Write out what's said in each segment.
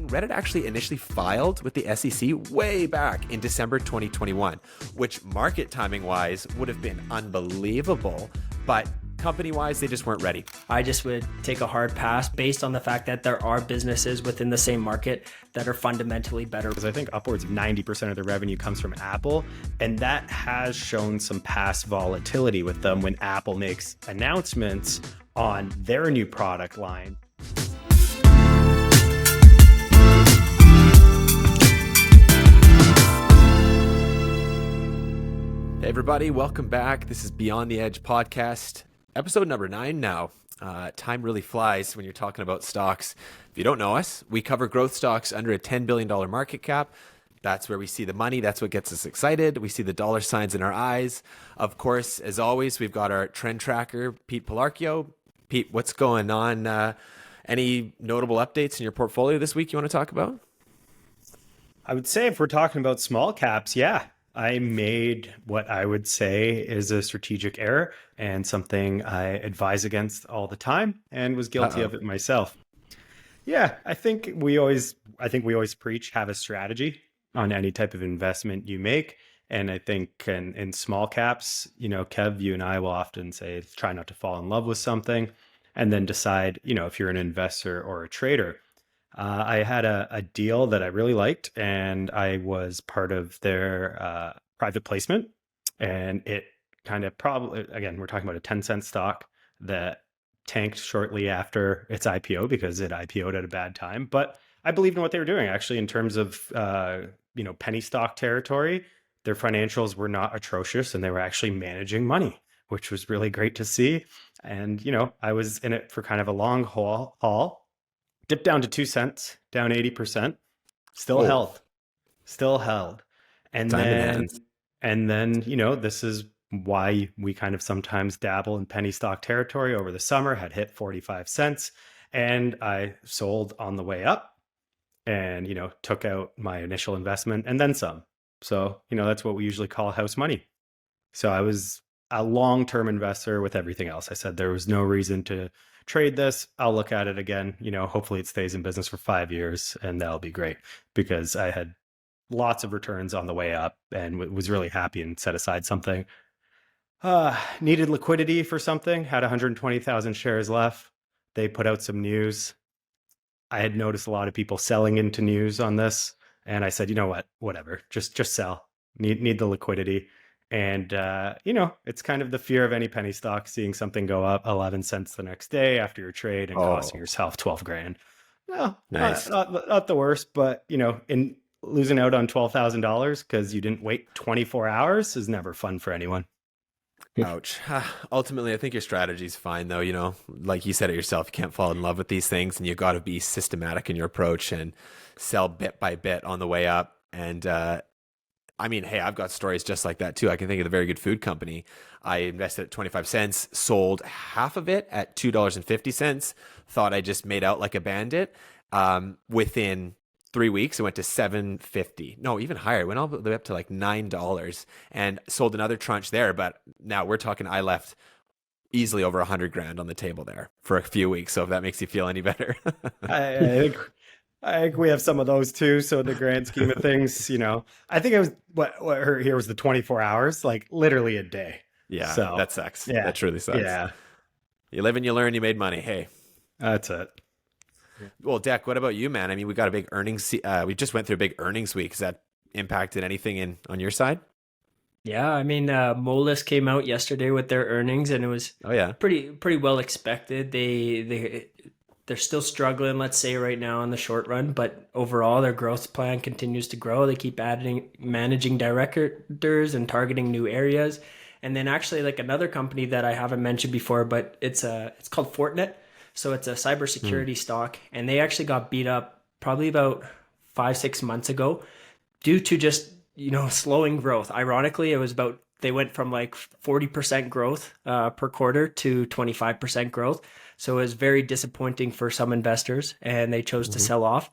Reddit actually initially filed with the SEC way back in December 2021, which market timing wise would have been unbelievable, but company-wise, they just weren't ready. I just would take a hard pass based on the fact that there are businesses within the same market that are fundamentally better. Because I think upwards of 90% of the revenue comes from Apple, and that has shown some past volatility with them when Apple makes announcements on their new product line. Hey everybody, welcome back. This is Beyond the Edge podcast. Episode number 9 now. Time really flies when you're talking about stocks. If you don't know us, we cover growth stocks under a $10 billion market cap. That's where we see the money. That's what gets us excited. We see the dollar signs in our eyes. Of course, as always, we've got our trend tracker, Pete Pilarchio. Pete, what's going on? Any notable updates in your portfolio this week you want to talk about? I would say if we're talking about small caps, I made what I would say is a strategic error and something I advise against all the time and was guilty of it myself. Yeah, I think we always preach have a strategy on any type of investment you make. And I think in small caps, Kev, you and I will often say, try not to fall in love with something and then decide, if you're an investor or a trader. I had a deal that I really liked, and I was part of their private placement. And it kind of again, we're talking about a 10-cent stock that tanked shortly after its IPO because it IPO'd at a bad time. But I believed in what they were doing, actually, in terms of, penny stock territory. Their financials were not atrocious, and they were actually managing money, which was really great to see. And, I was in it for kind of a long haul. Dipped down to 2 cents, down 80%, still held. And then, this is why we kind of sometimes dabble in penny stock territory. Over the summer, had hit 45 cents, and I sold on the way up and, took out my initial investment and then some. So, that's what we usually call house money. So I was a long-term investor with everything else. I said there was no reason to trade this. I'll look at it again. Hopefully it stays in business for 5 years, and that'll be great, because I had lots of returns on the way up and was really happy and set aside something. Needed liquidity for something, had 120,000 shares left. They put out some news. I had noticed a lot of people selling into news on this, and I said, you know what, whatever, just sell. Need the liquidity. And, it's kind of the fear of any penny stock, seeing something go up 11 cents the next day after your trade and costing yourself 12 grand. Well, nice. Not the worst, but, in losing out on $12,000 because you didn't wait 24 hours is never fun for anyone. Ouch. Ultimately, I think your strategy is fine, though. Like you said it yourself, you can't fall in love with these things, and you got to be systematic in your approach and sell bit by bit on the way up. And, hey, I've got stories just like that too. I can think of a very good food company. I invested at 25 cents, sold half of it at $2.50, thought I just made out like a bandit. Within 3 weeks, it went to $7.50. No, even higher. It went all the way up to like $9 and sold another tranche there. But now we're talking, I left easily over 100 grand on the table there for a few weeks. So if that makes you feel any better. I think we have some of those too. So in the grand scheme of things, I think it was what I heard here was the 24 hours, like literally a day. Yeah, so, that sucks. Yeah, that truly sucks. Yeah, you live and you learn. You made money. Hey, that's it. Well, Deck, what about you, man? We got a big earnings. We just went through a big earnings week. Has that impacted anything on your side? Yeah, Moelis came out yesterday with their earnings, and it was pretty well expected. They're still struggling, let's say, right now in the short run, but overall their growth plan continues to grow. They keep adding managing directors and targeting new areas. And then actually, like another company that I haven't mentioned before, but it's called Fortinet. So it's a cybersecurity stock, and they actually got beat up probably about 5-6 months ago due to just slowing growth. Ironically, they went from like 40% growth per quarter to 25% growth. So it was very disappointing for some investors, and they chose to sell off.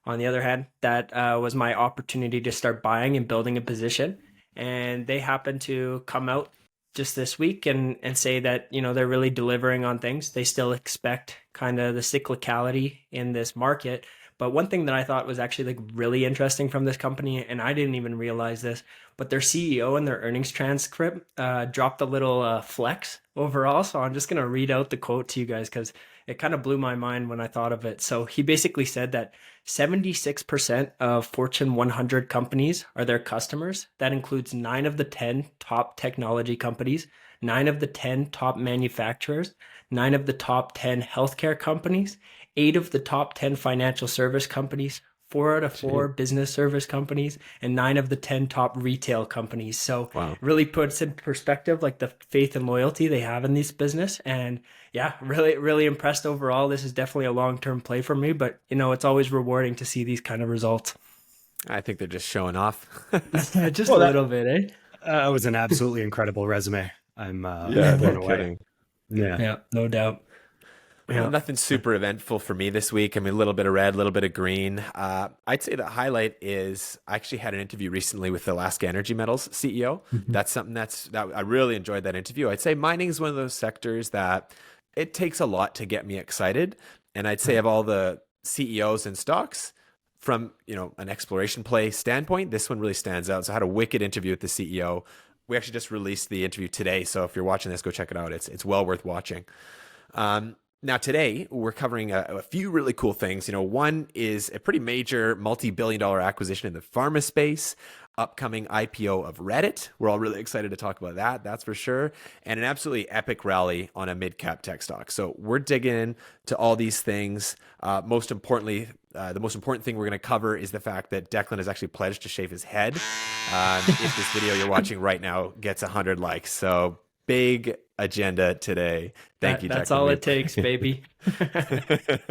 On the other hand, that was my opportunity to start buying and building a position. And they happened to come out just this week and say that, they're really delivering on things. They still expect kind of the cyclicality in this market, But one thing that I thought was actually like really interesting from this company, and I didn't even realize this, but their CEO in their earnings transcript dropped a little flex overall. So I'm just going to read out the quote to you guys because it kind of blew my mind when I thought of it. So he basically said that 76% of Fortune 100 companies are their customers. That includes 9 of the 10 top technology companies, 9 of the 10 top manufacturers, 9 of the top 10 healthcare companies, 8 of the top 10 financial service companies, 4 out of 4 business service companies, and 9 of the 10 top retail companies. So it really puts in perspective like the faith and loyalty they have in this business. And yeah, really, really impressed overall. This is definitely a long-term play for me, but it's always rewarding to see these kind of results. I think they're just showing off. Just a little bit, eh? That was an absolutely incredible resume. I'm blown away. Kidding. Yeah, no doubt. Well, nothing super eventful for me this week. I mean, a little bit of red, a little bit of green. I'd say the highlight is I actually had an interview recently with the Alaska Energy Metals CEO. That's something that I really enjoyed that interview. I'd say mining is one of those sectors that it takes a lot to get me excited. And I'd say of all the CEOs and stocks, from an exploration play standpoint, this one really stands out. So I had a wicked interview with the CEO. We actually just released the interview today. So if you're watching this, go check it out. It's well worth watching. Now, today, we're covering a few really cool things. One is a pretty major multi-billion-dollar acquisition in the pharma space, upcoming IPO of Reddit. We're all really excited to talk about that, that's for sure, and an absolutely epic rally on a mid-cap tech stock. So we're digging into all these things. Most importantly, the most important thing we're going to cover is the fact that Declan has actually pledged to shave his head if this video you're watching right now gets 100 likes. So big agenda today. Thank you, Declan. That's all it takes, baby. If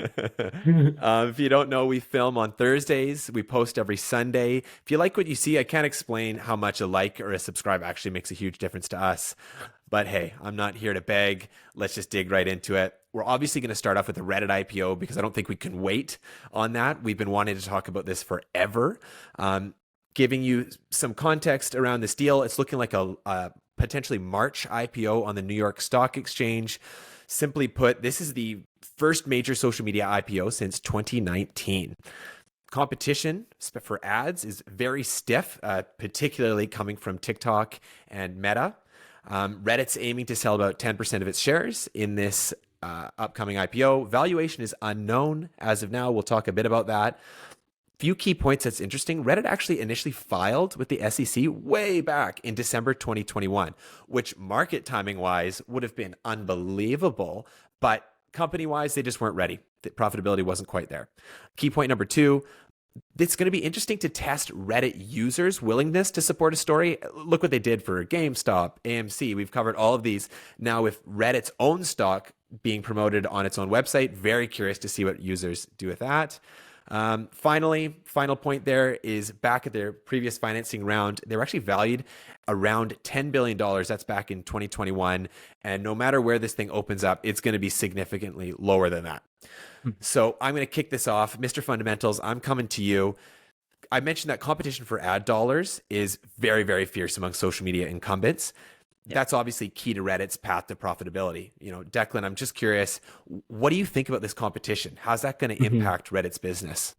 you don't know, we film on Thursdays. We post every Sunday. If you like what you see, I can't explain how much a like or a subscribe actually makes a huge difference to us. But hey, I'm not here to beg. Let's just dig right into it. We're obviously going to start off with the Reddit IPO because I don't think we can wait on that. We've been wanting to talk about this forever. Giving you some context around this deal, it's looking like a potentially March IPO on the New York Stock Exchange. Simply put, this is the first major social media IPO since 2019. Competition for ads is very stiff, particularly coming from TikTok and Meta. Reddit's aiming to sell about 10% of its shares in this upcoming IPO. Valuation is unknown as of now. We'll talk a bit about that. Few key points that's interesting. Reddit actually initially filed with the SEC way back in December 2021, which market timing wise would have been unbelievable, but company wise, they just weren't ready. The profitability wasn't quite there. Key point number 2, it's going to be interesting to test Reddit users' willingness to support a story. Look what they did for GameStop, AMC. We've covered all of these. Now with Reddit's own stock being promoted on its own website, very curious to see what users do with that. Final point there is back at their previous financing round, they were actually valued around $10 billion. That's back in 2021. And no matter where this thing opens up, it's going to be significantly lower than that. So I'm going to kick this off. Mr. Fundamentals, I'm coming to you. I mentioned that competition for ad dollars is very, very fierce among social media incumbents. That's obviously key to Reddit's path to profitability. Declan, I'm just curious, what do you think about this competition? How's that going to impact Reddit's business?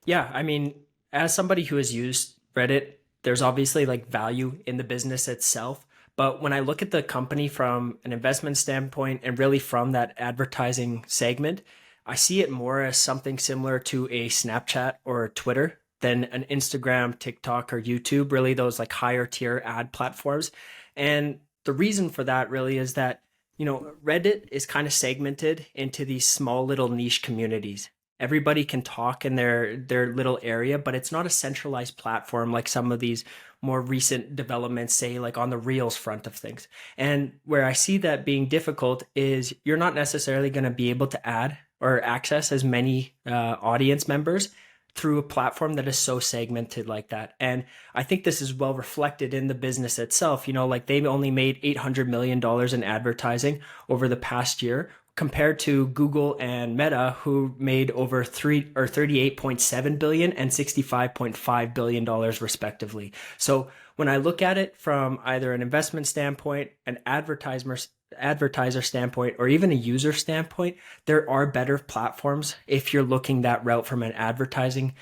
Yeah, I mean, as somebody who has used Reddit, there's obviously like value in the business itself. But when I look at the company from an investment standpoint and really from that advertising segment, I see it more as something similar to a Snapchat or Twitter than an Instagram, TikTok, or YouTube, really those like higher tier ad platforms. And the reason for that really is that, Reddit is kind of segmented into these small little niche communities. Everybody can talk in their little area, but it's not a centralized platform like some of these more recent developments, say like on the Reels front of things. And where I see that being difficult is you're not necessarily going to be able to add or access as many audience members through a platform that is so segmented like that. And I think this is well reflected in the business itself. Like they've only made $800 million in advertising over the past year compared to Google and Meta, who made over 38.7 billion and $65.5 billion respectively. So when I look at it from either an investment standpoint, an advertiser advertiser standpoint or even a user standpoint, there are better platforms if you're looking that route from an advertising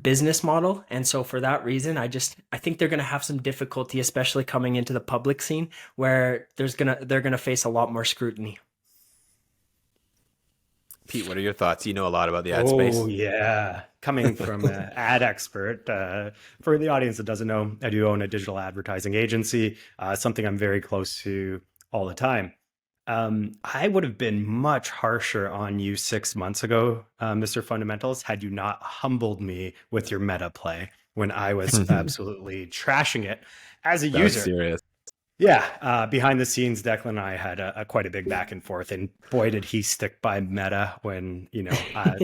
business model. And so for that reason, I think they're going to have some difficulty, especially coming into the public scene where they're going to face a lot more scrutiny. Pete, what are your thoughts? You know a lot about the ad space. Oh, yeah. Coming from an ad expert, for the audience that doesn't know, I do own a digital advertising agency, something I'm very close to all the time. I would have been much harsher on you 6 months ago, Mr. Fundamentals, had you not humbled me with your meta play when I was absolutely trashing it as a user. Serious. Yeah, behind the scenes, Declan and I had quite a big back and forth, and boy, did he stick by Meta when,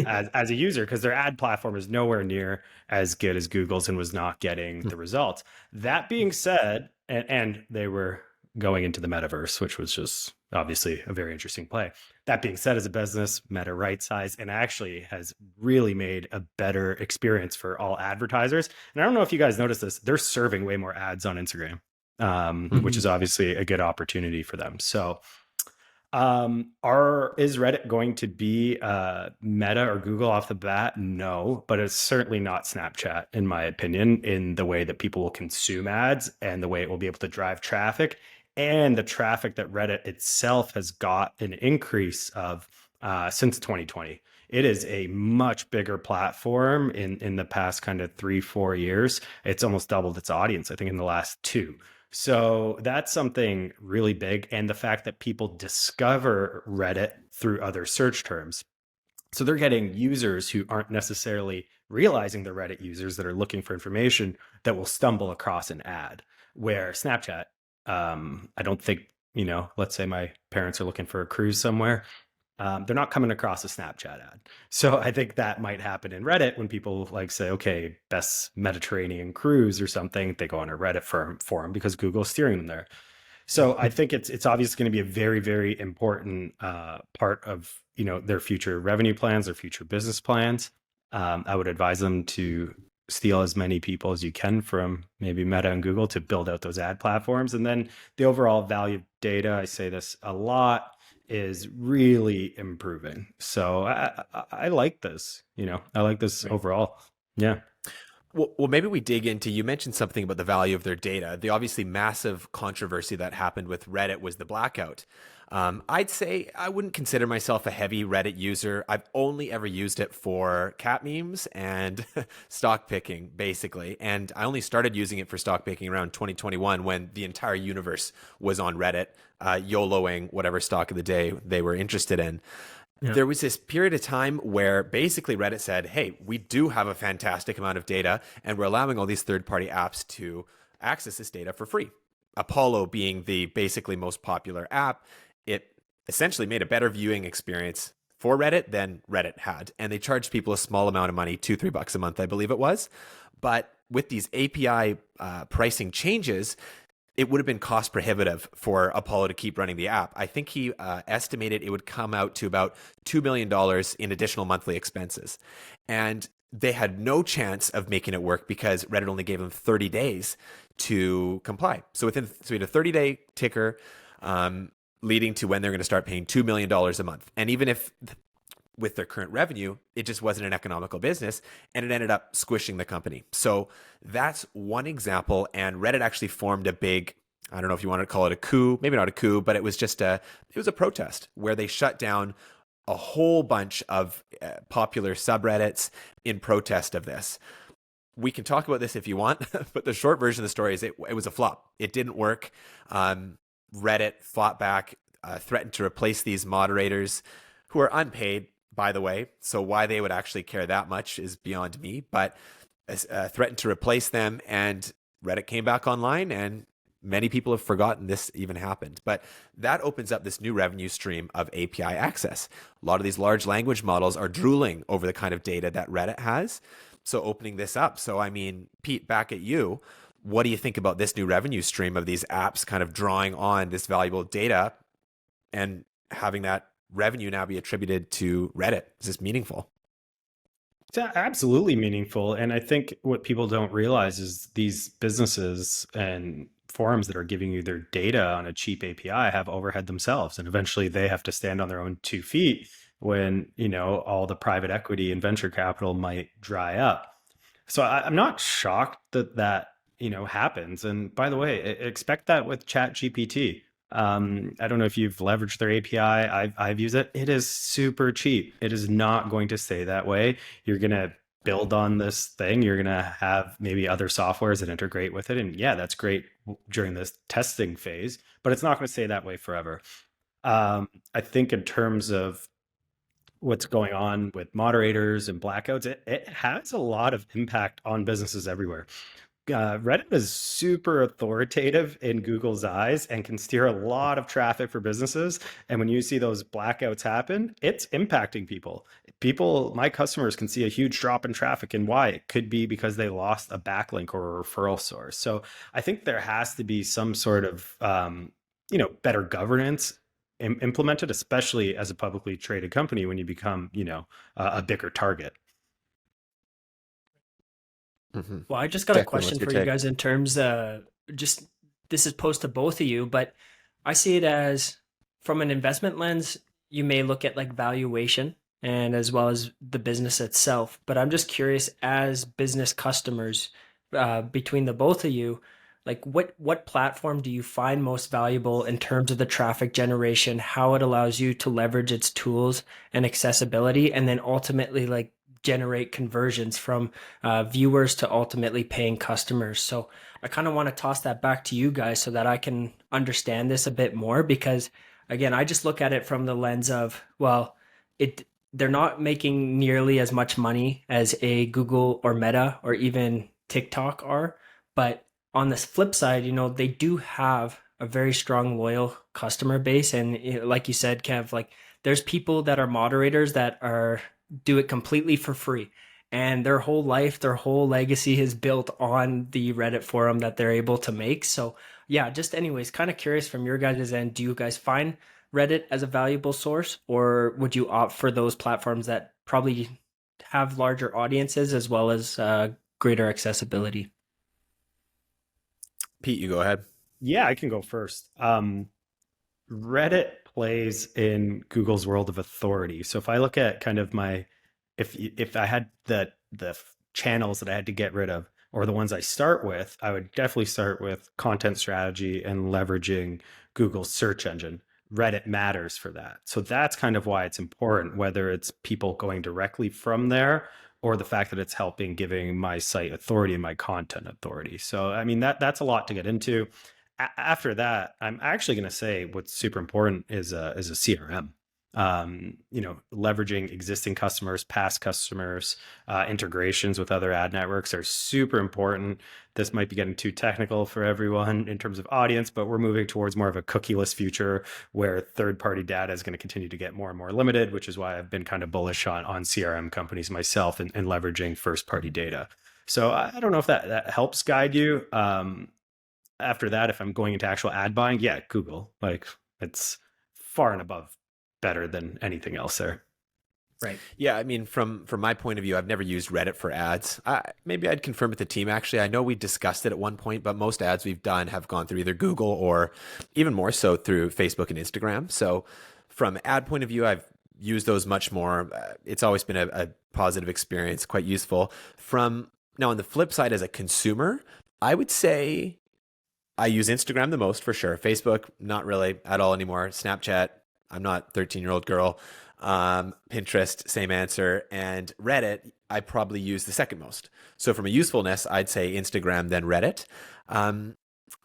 as a user, because their ad platform is nowhere near as good as Google's and was not getting the results. That being said, and they were going into the metaverse, which was just obviously a very interesting play. That being said, as a business, Meta right size and actually has really made a better experience for all advertisers. And I don't know if you guys noticed this, they're serving way more ads on Instagram. Which is obviously a good opportunity for them. So is Reddit going to be Meta or Google off the bat? No, but it's certainly not Snapchat, in my opinion, in the way that people will consume ads and the way it will be able to drive traffic and the traffic that Reddit itself has got an increase of since 2020. It is a much bigger platform in the past kind of 3-4 years. It's almost doubled its audience, I think, in the last 2. So that's something really big. And the fact that people discover Reddit through other search terms. So they're getting users who aren't necessarily realizing they're Reddit users that are looking for information that will stumble across an ad. Where Snapchat, I don't think, let's say my parents are looking for a cruise somewhere. They're not coming across a Snapchat ad. So I think that might happen in Reddit when people say, okay, best Mediterranean cruise or something, they go on a Reddit forum because Google's steering them there. So I think it's obviously going to be a very, very important part of, their future revenue plans, their future business plans. I would advise them to steal as many people as you can from maybe Meta and Google to build out those ad platforms. And then the overall value of data, I say this a lot, is really improving. So I like this, I like this overall. Yeah. Well, maybe we dig into, you mentioned something about the value of their data. The obviously massive controversy that happened with Reddit was the blackout. I'd say I wouldn't consider myself a heavy Reddit user. I've only ever used it for cat memes and stock picking, basically. And I only started using it for stock picking around 2021 when the entire universe was on Reddit, YOLOing whatever stock of the day they were interested in. Yeah. There was this period of time where basically Reddit said, hey, we do have a fantastic amount of data and we're allowing all these third-party apps to access this data for free. Apollo being the basically most popular app, it essentially made a better viewing experience for Reddit than Reddit had. And they charged people a small amount of money, $2-3 a month, I believe it was. But with these API pricing changes, it would have been cost prohibitive for Apollo to keep running the app. I think he estimated it would come out to about $2 million in additional monthly expenses. And they had no chance of making it work because Reddit only gave them 30 days to comply. So we had a 30-day ticker leading to when they're going to start paying $2 million a month. And even if with their current revenue, it just wasn't an economical business and it ended up squishing the company. So that's one example. And Reddit actually formed a big, I don't know if you want to call it a coup, maybe not a coup, but it was a protest where they shut down a whole bunch of popular subreddits in protest of this. We can talk about this if you want, but the short version of the story is it was a flop. It didn't work. Reddit fought back, threatened to replace these moderators who are unpaid, by the way. So why they would actually care that much is beyond me, but threatened to replace them, and Reddit came back online, and many people have forgotten this even happened. But that opens up this new revenue stream of API access. A lot of these large language models are drooling over the kind of data that Reddit has. So opening this up. So, I mean, Pete, back at you, what do you think about this new revenue stream of these apps kind of drawing on this valuable data and having that revenue now be attributed to Reddit? Is this meaningful? It's absolutely meaningful. And I think what people don't realize is these businesses, and forums that are giving you their data on a cheap API have overhead themselves, and eventually they have to stand on their own 2 feet when, you know, all the private equity and venture capital might dry up. So I'm not shocked that that, you know, happens. And by the way, expect that with Chat GPT. I don't know if you've leveraged their API. I've used it. It is super cheap. It is not going to stay that way. You're going to build on this thing. You're going to have maybe other softwares that integrate with it. And yeah, that's great during this testing phase, but it's not going to stay that way forever. I think in terms of what's going on with moderators and blackouts, it has a lot of impact on businesses everywhere. Reddit is super authoritative in Google's eyes and can steer a lot of traffic for businesses. And when you see those blackouts happen, it's impacting people. My customers can see a huge drop in traffic, and why? It could be because they lost a backlink or a referral source. So I think there has to be some sort of, better governance implemented, especially as a publicly traded company when you become, a bigger target. Mm-hmm. Well, I just got a question for you guys in terms just this is posed to both of you, but I see it as from an investment lens, you may look at like valuation and as well as the business itself. But I'm just curious, as business customers, between the both of you, like what platform do you find most valuable in terms of the traffic generation, how it allows you to leverage its tools and accessibility, and then ultimately like generate conversions from viewers to ultimately paying customers? So I kind of want to toss that back to you guys so that I can understand this a bit more, because again, I just look at it from the lens of, well, they're not making nearly as much money as a Google or Meta or even TikTok are, but on this flip side, they do have a very strong, loyal customer base. And like you said, Kev, like there's people that are moderators that do it completely for free. And their whole life, their whole legacy is built on the Reddit forum that they're able to make. So yeah, just anyways, kind of curious from your guys' end, do you guys find Reddit as a valuable source, or would you opt for those platforms that probably have larger audiences as well as greater accessibility? Pete, you go ahead. Yeah, I can go first. Reddit plays in Google's world of authority. So if I look at kind of if I had the channels that I had to get rid of, or the ones I start with, I would definitely start with content strategy and leveraging Google's search engine. Reddit matters for that. So that's kind of why it's important, whether it's people going directly from there or the fact that it's giving my site authority and my content authority. So, I mean, that's a lot to get into. After that, I'm actually going to say what's super important is a CRM. Leveraging existing customers, past customers, integrations with other ad networks are super important. This might be getting too technical for everyone in terms of audience, but we're moving towards more of a cookieless future where third-party data is going to continue to get more and more limited, which is why I've been kind of bullish on CRM companies myself and leveraging first-party data. So I don't know if that helps guide you. After that, if I'm going into actual ad buying, yeah, Google, like it's far and above better than anything else there. Right. Yeah. I mean, from my point of view, I've never used Reddit for ads. Maybe I'd confirm with the team. Actually, I know we discussed it at one point, but most ads we've done have gone through either Google or even more so through Facebook and Instagram. So from ad point of view, I've used those much more. It's always been a positive experience, quite useful. Now on the flip side, as a consumer, I would say I use Instagram the most for sure. Facebook, not really at all anymore. Snapchat, I'm not a 13-year-old girl. Pinterest, same answer. And Reddit, I probably use the second most. So from a usefulness, I'd say Instagram, then Reddit.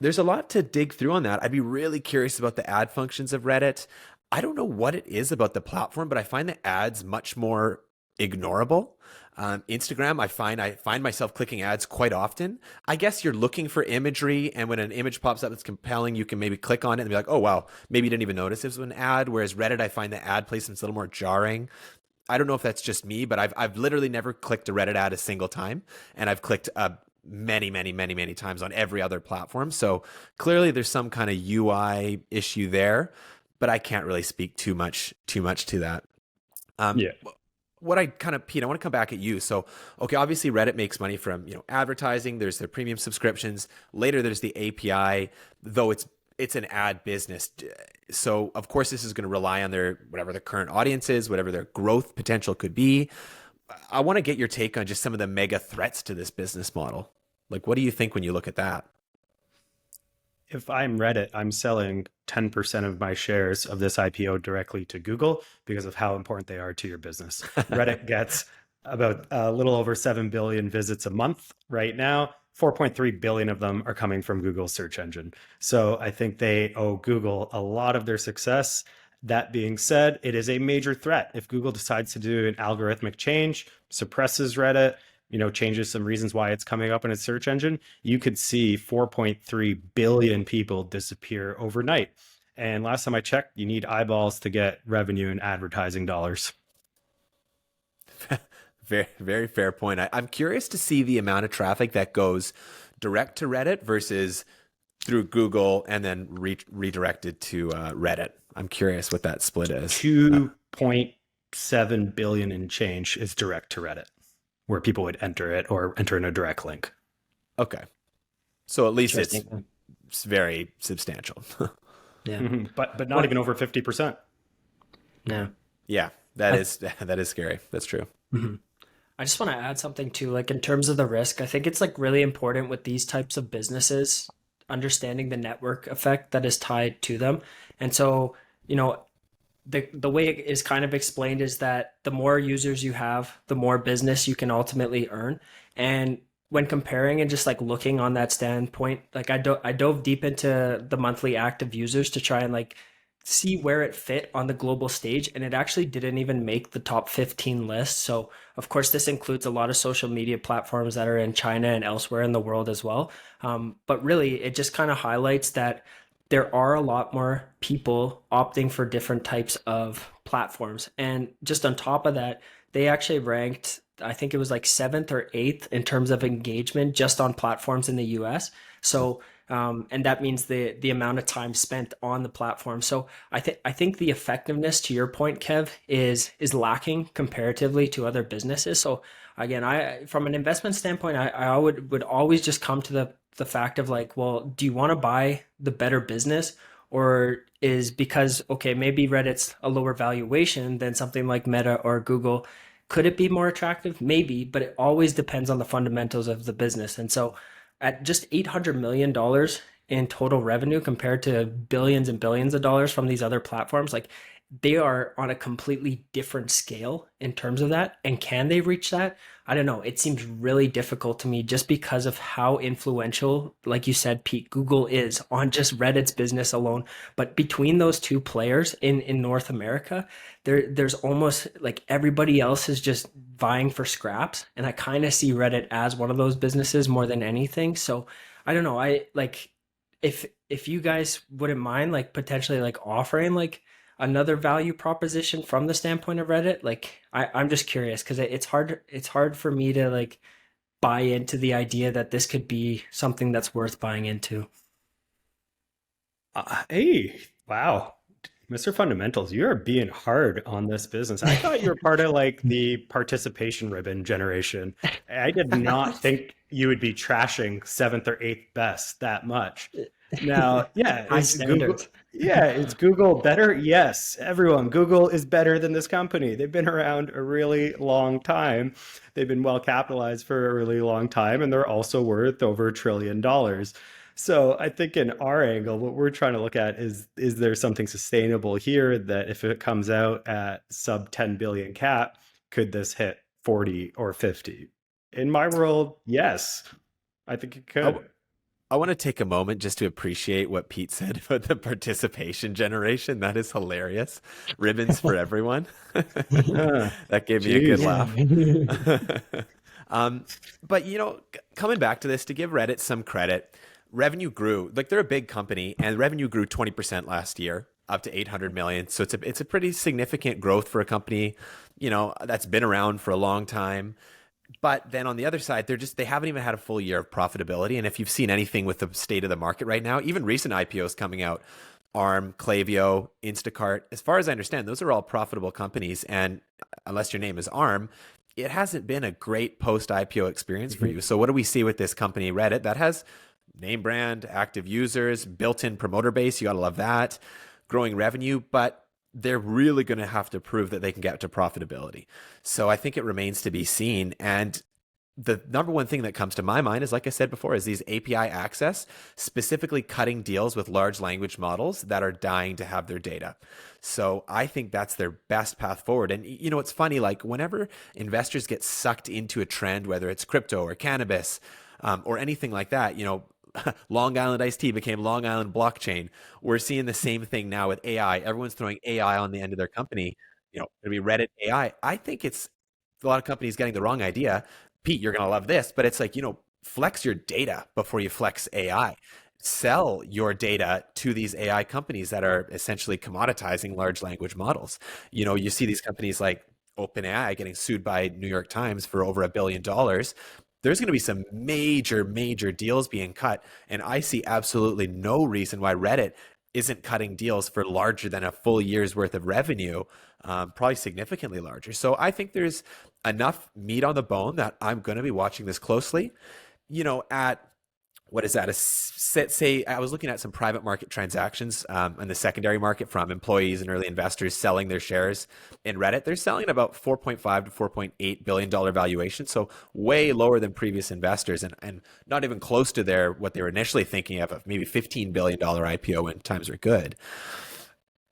There's a lot to dig through on that. I'd be really curious about the ad functions of Reddit. I don't know what it is about the platform, but I find the ads much more ignorable. Instagram, I find myself clicking ads quite often. I guess you're looking for imagery, and when an image pops up that's compelling, you can maybe click on it and be like, oh, wow, maybe you didn't even notice it was an ad. Whereas Reddit, I find the ad placement's a little more jarring. I don't know if that's just me, but I've literally never clicked a Reddit ad a single time, and I've clicked many, many, many, many times on every other platform. So clearly there's some kind of UI issue there, but I can't really speak too much to that. Yeah. what I kind of, Pete, I want to come back at you. So, okay, obviously Reddit makes money from, advertising. There's their premium subscriptions. Later, there's the API, though it's an ad business. So, of course, this is going to rely on their whatever their current audience is, whatever their growth potential could be. I want to get your take on just some of the mega threats to this business model. Like, what do you think when you look at that? If I'm Reddit, I'm selling 10% of my shares of this IPO directly to Google because of how important they are to your business. Reddit gets about a little over 7 billion visits a month right now. 4.3 billion of them are coming from Google's search engine. So I think they owe Google a lot of their success. That being said, it is a major threat. If Google decides to do an algorithmic change, suppresses Reddit, changes some reasons why it's coming up in its search engine, you could see 4.3 billion people disappear overnight. And last time I checked, you need eyeballs to get revenue and advertising dollars. Very, very fair point. I'm curious to see the amount of traffic that goes direct to Reddit versus through Google and then redirected to Reddit. I'm curious what that split is. 2.7 billion and change is direct to Reddit, where people would enter it or enter in a direct link. Okay. So at least it's very substantial. Yeah. Mm-hmm. But not even over 50%. Yeah. Yeah, that is scary. That's true. Mm-hmm. I just want to add something too, like in terms of the risk, I think it's like really important with these types of businesses, understanding the network effect that is tied to them. And so, the way it is kind of explained is that the more users you have, the more business you can ultimately earn. And when comparing and just like looking on that standpoint, like I dove deep into the monthly active users to try and like see where it fit on the global stage, and it actually didn't even make the top 15 list. So of course this includes a lot of social media platforms that are in China and elsewhere in the world as well. But really it just kind of highlights that there are a lot more people opting for different types of platforms. And just on top of that, they actually ranked, I think it was like 7th or 8th in terms of engagement just on platforms in the US. So and that means the amount of time spent on the platform. So I think the effectiveness, to your point, Kev, is lacking comparatively to other businesses. So again, from an investment standpoint, I would always just come to the fact of like, well, do you want to buy the better business, or is because, okay, maybe Reddit's a lower valuation than something like Meta or Google. Could it be more attractive? Maybe, but it always depends on the fundamentals of the business. And so at just $800 million in total revenue compared to billions and billions of dollars from these other platforms, like they are on a completely different scale in terms of that. And can they reach that? I don't know. It seems really difficult to me just because of how influential, like you said, Pete, Google is on just Reddit's business alone. But between those two players in North America, there's almost like everybody else is just vying for scraps. And I kind of see Reddit as one of those businesses more than anything. So I don't know. I like if you guys wouldn't mind like potentially like offering like another value proposition from the standpoint of Reddit, like I'm just curious because it's hard for me to like buy into the idea that this could be something that's worth buying into. Hey, wow. Mr. Fundamentals, you are being hard on this business. I thought you were part of like the participation ribbon generation. I did not think you would be trashing 7th or 8th best that much. Now, yeah, is Google better? Yes, everyone. Google is better than this company. They've been around a really long time. They've been well capitalized for a really long time, and they're also worth over $1 trillion. So I think in our angle, what we're trying to look at is there something sustainable here that if it comes out at sub 10 billion cap, could this hit 40 or 50? In my world, yes, I think it could. I want to take a moment just to appreciate what Pete said about the participation generation. That is hilarious. Ribbons for everyone. That gave me a good laugh. But, coming back to this, to give Reddit some credit, revenue grew. Like, they're a big company, and revenue grew 20% last year, up to 800 million. So it's a pretty significant growth for a company, that's been around for a long time. But then on the other side, they haven't even had a full year of profitability. And if you've seen anything with the state of the market right now, even recent IPOs coming out, Arm, Klaviyo, Instacart. As far as I understand, those are all profitable companies. And unless your name is Arm, it hasn't been a great post-IPO experience for you. So what do we see with this company, Reddit, that has name brand, active users, built-in promoter base? You got to love that. Growing revenue, but they're really going to have to prove that they can get to profitability. So I think it remains to be seen. And the number one thing that comes to my mind is, like I said before, is these API access, specifically cutting deals with large language models that are dying to have their data. So I think that's their best path forward. And you know, it's funny, like whenever investors get sucked into a trend, whether it's crypto or cannabis or anything like that, you know, Long Island iced tea became Long Island blockchain. We're seeing the same thing now with AI. Everyone's throwing AI on the end of their company. You know, it'll be Reddit AI. I think it's a lot of companies getting the wrong idea. Pete, you're going to love this, but it's like, you know, flex your data before you flex AI. Sell your data to these AI companies that are essentially commoditizing large language models. You know, you see these companies like OpenAI getting sued by New York Times for over $1 billion. There's going to be some major deals being cut. And I see absolutely no reason why Reddit isn't cutting deals for larger than a full year's worth of revenue, probably significantly larger. So I think there's enough meat on the bone that I'm going to be watching this closely. You know, at what is that? Say I was looking at some private market transactions in the secondary market from employees and early investors selling their shares in Reddit. They're selling at about $4.5 to $4.8 billion valuation, so way lower than previous investors, and not even close to what they were initially thinking of maybe $15 billion IPO when times are good.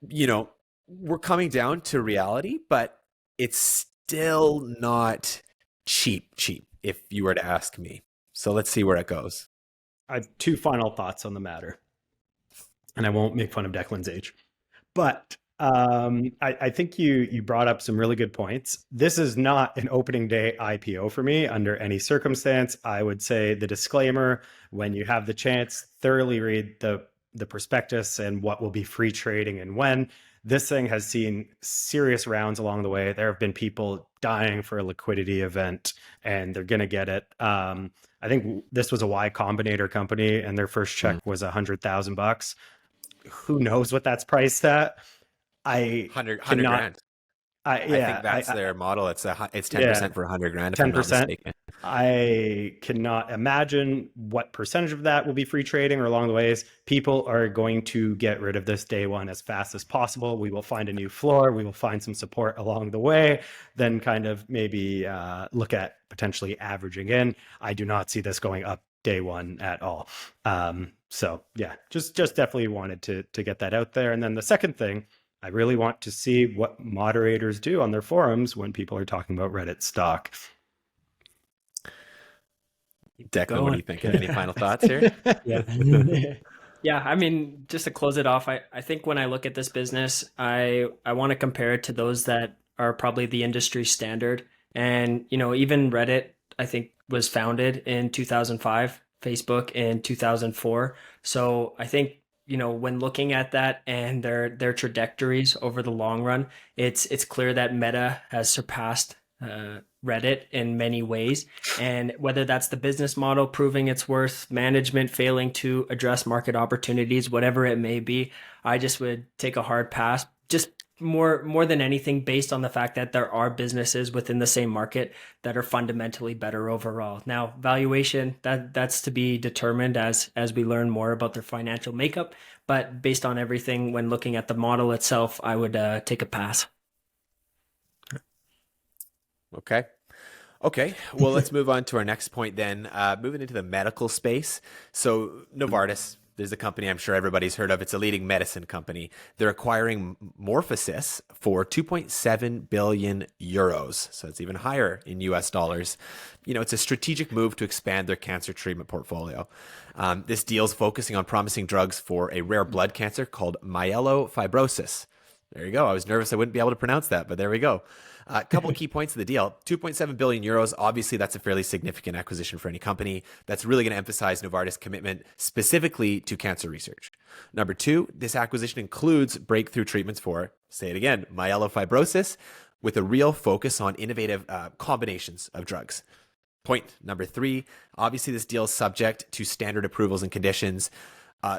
You know, we're coming down to reality, but it's still not cheap, if you were to ask me. So let's see where it goes. I have two final thoughts on the matter, and I won't make fun of Declan's age, but I think you brought up some really good points. This is not an opening day IPO for me under any circumstance. I would say the disclaimer, when you have the chance, thoroughly read the prospectus and what will be free trading and when. This thing has seen serious rounds along the way. There have been people dying for a liquidity event, and they're going to get it. I think this was a Y Combinator company, and their first check was $100,000. Who knows what that's priced at? 100 grand. I think that's their model. It's 10% for 100 grand. If 10%. I'm not mistaken. I cannot imagine what percentage of that will be free trading or along the ways. People are going to get rid of this day one as fast as possible. We will find a new floor. We will find some support along the way, then kind of maybe look at potentially averaging in. I do not see this going up day one at all. So yeah, just definitely wanted to get that out there. And then the second thing, I really want to see what moderators do on their forums when people are talking about Reddit stock. Declan, what do you think? Any final thoughts here? Yeah, I mean, just to close it off, I think when I look at this business, I want to compare it to those that are probably the industry standard. And, you know, even Reddit, I think, was founded in 2005, Facebook in 2004. So I think, you know, when looking at that and their trajectories over the long run, it's clear that Meta has surpassed Reddit in many ways. And whether that's the business model proving its worth, management failing to address market opportunities, whatever it may be, I just would take a hard pass. Just more than anything, based on the fact that there are businesses within the same market that are fundamentally better overall. Now, valuation, that's to be determined as we learn more about their financial makeup. But based on everything, when looking at the model itself, I would take a pass. Okay. Well, let's move on to our next point then. Moving into the medical space. So Novartis, there's a company I'm sure everybody's heard of. It's a leading medicine company. They're acquiring MorphoSys for 2.7 billion euros. So it's even higher in US dollars. You know, it's a strategic move to expand their cancer treatment portfolio. This deal's focusing on promising drugs for a rare blood cancer called myelofibrosis. There you go. I was nervous I wouldn't be able to pronounce that, but there we go. A couple of key points of the deal. 2.7 billion euros. Obviously, that's a fairly significant acquisition for any company. That's really going to emphasize Novartis' commitment specifically to cancer research. Number two, this acquisition includes breakthrough treatments for, say it again, myelofibrosis, with a real focus on innovative combinations of drugs. Point number three, obviously this deal is subject to standard approvals and conditions,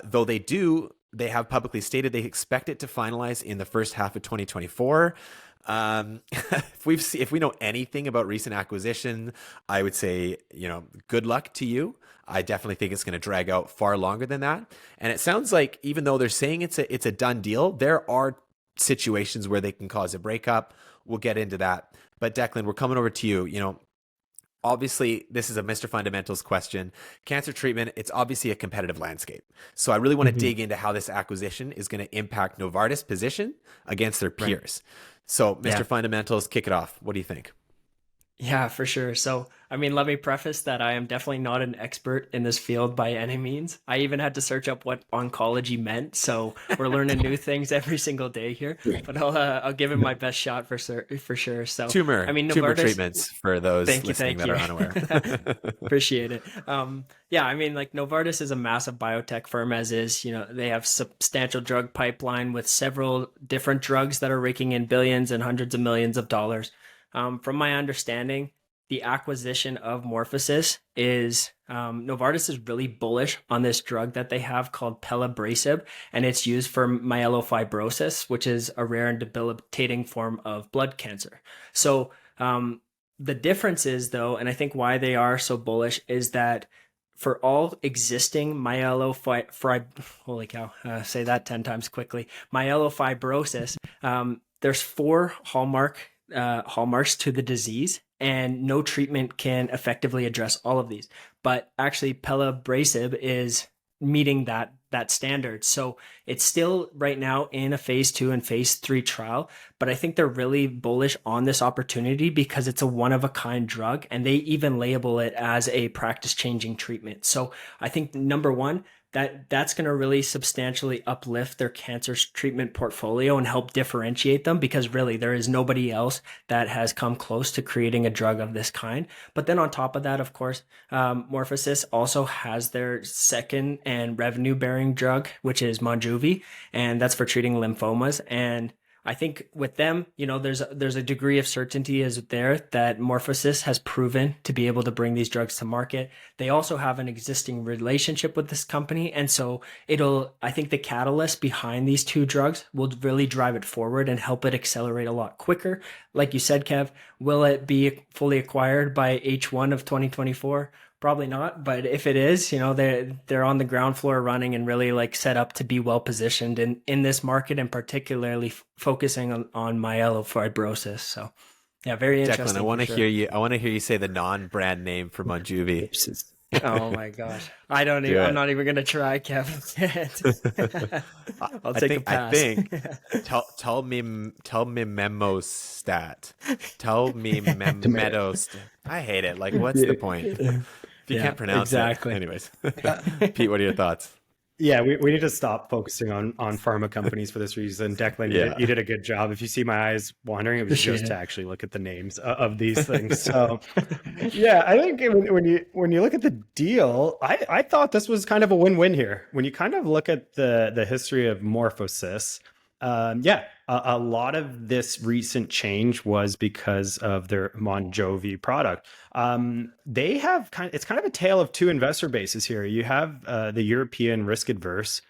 though they do they have publicly stated they expect it to finalize in the first half of 2024. If we know anything about recent acquisition, I would say, good luck to you. I definitely think it's going to drag out far longer than that. And it sounds like even though they're saying it's a done deal, there are situations where they can cause a breakup. We'll get into that. But Declan, we're coming over to you. Obviously, this is a Mr. Fundamentals question. Cancer treatment, it's obviously a competitive landscape. So I really want to dig into how this acquisition is going to impact Novartis' position against their peers. Right. So, Mr. Fundamentals, kick it off. What do you think? Yeah, for sure. So, I mean, let me preface that I am definitely not an expert in this field by any means. I even had to search up what oncology meant. So we're learning new things every single day here. But I'll give it my best shot for sure. So tumor Novartis, treatments for those listening that are unaware. Appreciate it. Yeah, I mean, like Novartis is a massive biotech firm, as is. They have substantial drug pipeline with several different drugs that are raking in billions and hundreds of millions of dollars. From my understanding, the acquisition of MorphoSys is Novartis is really bullish on this drug that they have called pelabresib, and it's used for myelofibrosis, which is a rare and debilitating form of blood cancer. So the difference is, though, and I think why they are so bullish is that for all existing holy cow, say that 10 times quickly, myelofibrosis, there's 4 hallmarks to the disease, and no treatment can effectively address all of these. But actually, pelabresib is meeting that standard. So it's still right now in a phase 2 and phase 3 trial, but I think they're really bullish on this opportunity because it's a one-of-a-kind drug, and they even label it as a practice-changing treatment. So I think number one, that's going to really substantially uplift their cancer treatment portfolio and help differentiate them, because really there is nobody else that has come close to creating a drug of this kind. But then on top of that, of course, MorphoSys also has their second and revenue bearing drug, which is Monjuvi, and that's for treating lymphomas. And I think with them, there's a degree of certainty is there that MorphoSys has proven to be able to bring these drugs to market. They also have an existing relationship with this company. And so I think the catalyst behind these 2 drugs will really drive it forward and help it accelerate a lot quicker. Like you said, Kev, will it be fully acquired by H1 of 2024? Probably not, but if it is, they're on the ground floor running and really like set up to be well positioned in this market, and particularly focusing on myelofibrosis. So, yeah, very interesting. Declan, I want to hear you. I want to hear you say the non-brand name for Monjuvi. Oh my gosh, I'm not even gonna try, Kevin. I'll take a pass. I think. Tell me memostat. Tell me memedostat. I hate it. Like, what's the point? If you can't pronounce it. Anyways. Pete, what are your thoughts? Yeah, we need to stop focusing on pharma companies for this reason. Declan, you did a good job. If you see my eyes wandering, it was just to actually look at the names of these things. So, yeah, I think when you look at the deal, I thought this was kind of a win-win here. When you kind of look at the history of MorphoSys, a lot of this recent change was because of their Monjuvi product. They have it's kind of a tale of 2 investor bases here. You have the European risk adverse,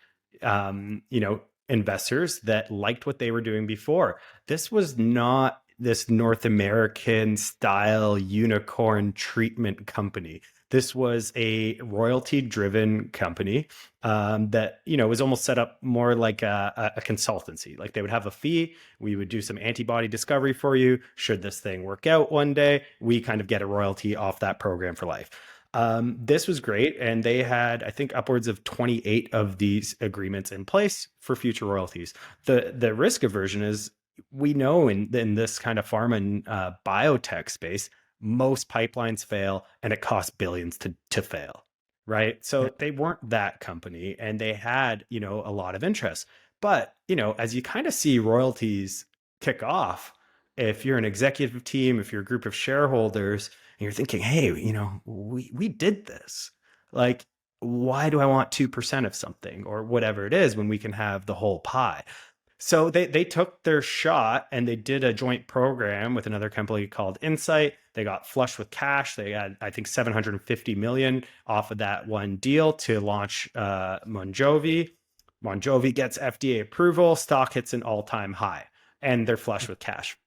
investors that liked what they were doing before. This was not this North American style unicorn treatment company. This was a royalty-driven company that, was almost set up more like a consultancy. Like they would have a fee. We would do some antibody discovery for you. Should this thing work out one day, we kind of get a royalty off that program for life. This was great. And they had, I think, upwards of 28 of these agreements in place for future royalties. The risk aversion is, we know in this kind of pharma and biotech space, most pipelines fail and it costs billions to fail, right? So they weren't that company, and they had, a lot of interest. But, as you kind of see royalties kick off, if you're an executive team, if you're a group of shareholders, and you're thinking, hey, we did this. Like, why do I want 2% of something or whatever it is when we can have the whole pie? So they took their shot and they did a joint program with another company called Insight. They got flush with cash. They had, I think, $750 million off of that one deal to launch Monjuvi. Monjovi gets FDA approval, stock hits an all-time high, and they're flush with cash.